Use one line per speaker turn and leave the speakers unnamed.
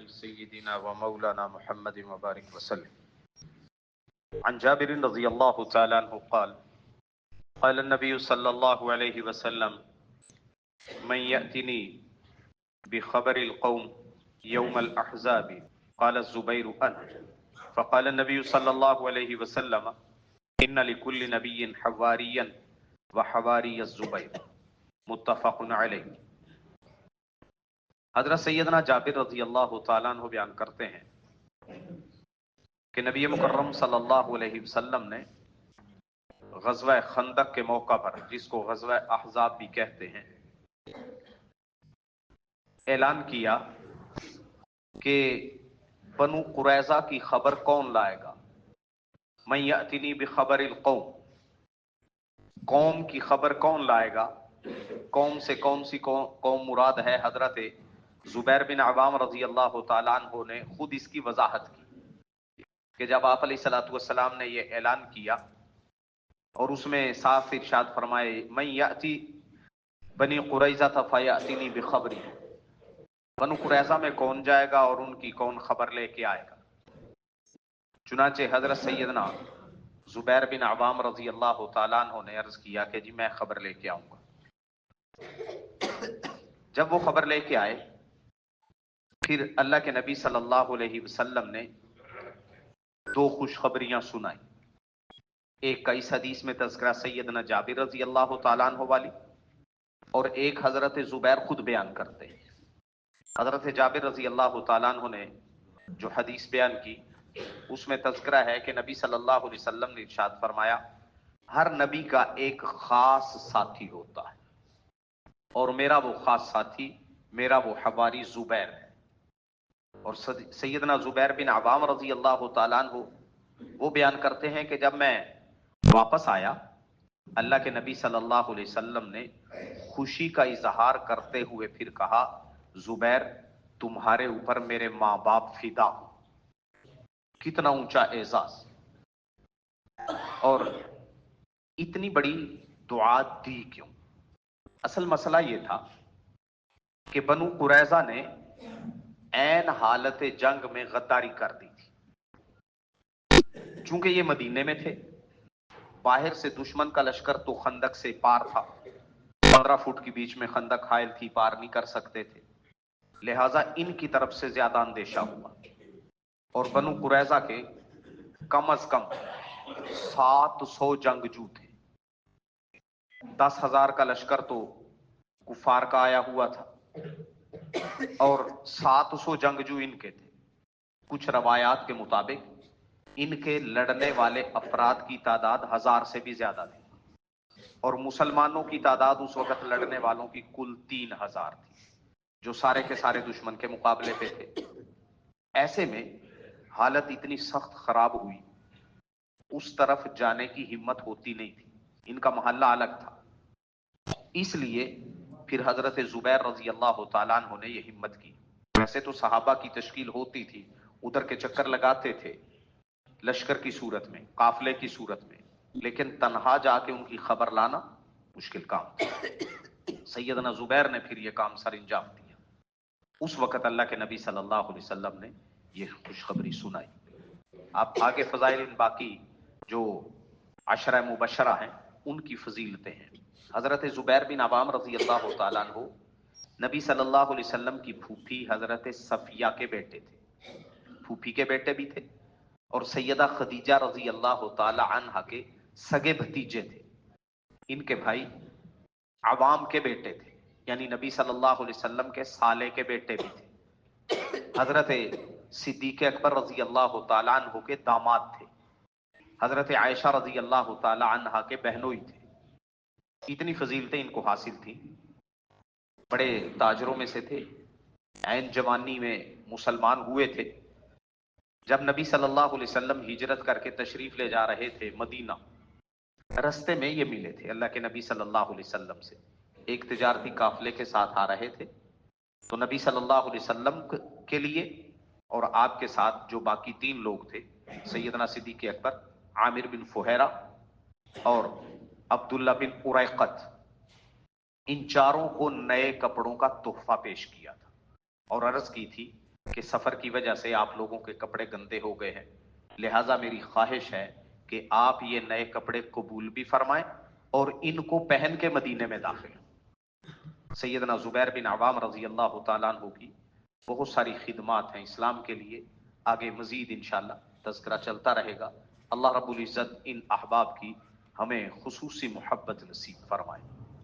علی سیدنا و مولانا محمد مبارک وسلم. عن جابر رضی اللہ تعالی عنہ قال قال النبي صلی اللہ علیہ وسلم من یأتنی بخبر القوم یوم الاحزاب قال الزبیر انت فقال النبي صلی اللہ علیہ وسلم ان لكل نبی حواریا وحواری الزبیر متفق علیہ. حضرت سیدنا جابر رضی اللہ تعالیٰ عنہ بیان کرتے ہیں کہ نبی مکرم صلی اللہ علیہ وسلم نے غزوہ خندق کے موقع پر، جس کو غزوہ احزاب بھی کہتے ہیں، اعلان کیا کہ بنو قریظہ کی خبر کون لائے گا. من یأتنی بخبر القوم، قوم کی خبر کون لائے گا. قوم سے کون سی قوم مراد ہے؟ حضرت زبیر بن عوام رضی اللہ تعالیٰ عنہ نے خود اس کی وضاحت کی کہ جب آپ علیہ الصلوۃ والسلام نے یہ اعلان کیا اور اس میں صاف ارشاد فرمائے من یأتی بنی قریظہ فیأتینی بخبری، بنو قریظہ میں کون جائے گا اور ان کی کون خبر لے کے آئے گا. چنانچہ حضرت سیدنا زبیر بن عوام رضی اللہ تعالیٰ عنہ نے عرض کیا کہ جی میں خبر لے کے آؤں گا. جب وہ خبر لے کے آئے، پھر اللہ کے نبی صلی اللہ علیہ وسلم نے دو خوشخبریاں سنائی. ایک کا اس حدیث میں تذکرہ سیدنا جابر رضی اللہ تعالیٰ عنہ والی، اور ایک حضرت زبیر خود بیان کرتے ہیں. حضرت جابر رضی اللہ تعالیٰ عنہ نے جو حدیث بیان کی اس میں تذکرہ ہے کہ نبی صلی اللہ علیہ وسلم نے ارشاد فرمایا ہر نبی کا ایک خاص ساتھی ہوتا ہے، اور میرا وہ خاص ساتھی، میرا وہ حواری زبیر ہے. اور سیدنا زبیر بن عوام رضی اللہ تعالیٰ عنہ وہ بیان کرتے ہیں کہ جب میں واپس آیا، اللہ کے نبی صلی اللہ علیہ وسلم نے خوشی کا اظہار کرتے ہوئے پھر کہا زبیر تمہارے اوپر میرے ماں باپ فدا ہوں. کتنا اونچا اعزاز. اور اتنی بڑی دعا دی کیوں؟ اصل مسئلہ یہ تھا کہ بنو قریظہ نے عین حالت جنگ میں غداری کر دی تھی. چونکہ یہ مدینے میں تھے، باہر سے دشمن کا لشکر تو خندق سے پار تھا، 15 فٹ کی بیچ میں خندق حائل تھی، پار نہیں کر سکتے تھے، لہٰذا ان کی طرف سے زیادہ اندیشہ ہوا. اور بنو قریظہ کے کم از کم 700 جنگجو تھے. 10,000 کا لشکر تو کفار کا آیا ہوا تھا اور 700 جنگجو ان کے تھے. کچھ روایات کے مطابق ان کے لڑنے والے افراد کی تعداد 1000 سے بھی زیادہ تھی، اور مسلمانوں کی تعداد اس وقت لڑنے والوں کی کل 3000 تھی، جو سارے کے سارے دشمن کے مقابلے پہ تھے. ایسے میں حالت اتنی سخت خراب ہوئی، اس طرف جانے کی ہمت ہوتی نہیں تھی، ان کا محلہ الگ تھا. اس لیے پھر حضرت زبیر رضی اللہ تعالیٰ عنہ نے یہ ہمت کی. ویسے تو صحابہ کی تشکیل ہوتی تھی، ادھر کے چکر لگاتے تھے لشکر کی صورت میں، قافلے کی صورت میں، لیکن تنہا جا کے ان کی خبر لانا مشکل کام تھا. سیدنا زبیر نے پھر یہ کام سر انجام دیا. اس وقت اللہ کے نبی صلی اللہ علیہ وسلم نے یہ خوشخبری سنائی. آپ آگے فضائل ان باقی جو عشرہ مبشرہ ہیں ان کی فضیلتیں ہیں. حضرت زبیر بن عوام رضی اللہ تعالیٰ عنہ نبی صلی اللہ علیہ وسلم کی پھوپھی حضرت صفیہ کے بیٹے تھے، پھوپھی کے بیٹے بھی تھے، اور سیدہ خدیجہ رضی اللہ تعالی عنہا کے سگے بھتیجے تھے. ان کے بھائی عوام کے بیٹے تھے، یعنی نبی صلی اللہ علیہ وسلم کے سالے کے بیٹے بھی تھے. حضرت صدیق اکبر رضی اللہ تعالی عنہ کے داماد تھے. حضرت عائشہ رضی اللہ تعالی عنہا کے بہنوئی تھے. اتنی فضیلتیں ان کو حاصل تھیں. بڑے تاجروں میں سے تھے، عین جوانی میں مسلمان ہوئے تھے. جب نبی صلی اللہ علیہ وسلم ہجرت کر کے تشریف لے جا رہے تھے مدینہ، رستے میں یہ ملے تھے اللہ کے نبی صلی اللہ علیہ وسلم سے. ایک تجارتی قافلے کے ساتھ آ رہے تھے، تو نبی صلی اللہ علیہ وسلم کے لیے اور آپ کے ساتھ جو باقی 3 لوگ تھے، سیدنا صدیق اکبر، عامر بن فہیرہ اور عبداللہ بن اریقط، ان چاروں کو نئے کپڑوں کا تحفہ پیش کیا تھا اور عرض کی تھی کہ سفر کی وجہ سے آپ لوگوں کے کپڑے گندے ہو گئے ہیں، لہٰذا میری خواہش ہے کہ آپ یہ نئے کپڑے قبول بھی فرمائیں اور ان کو پہن کے مدینے میں داخل ہوں۔ سیدنا زبیر بن عوام رضی اللہ تعالیٰ عنہ کی بہت ساری خدمات ہیں اسلام کے لیے، آگے مزید انشاءاللہ تذکرہ چلتا رہے گا۔ اللہ رب العزت ان احباب کی ہمیں خصوصی محبت نصیب فرمائے۔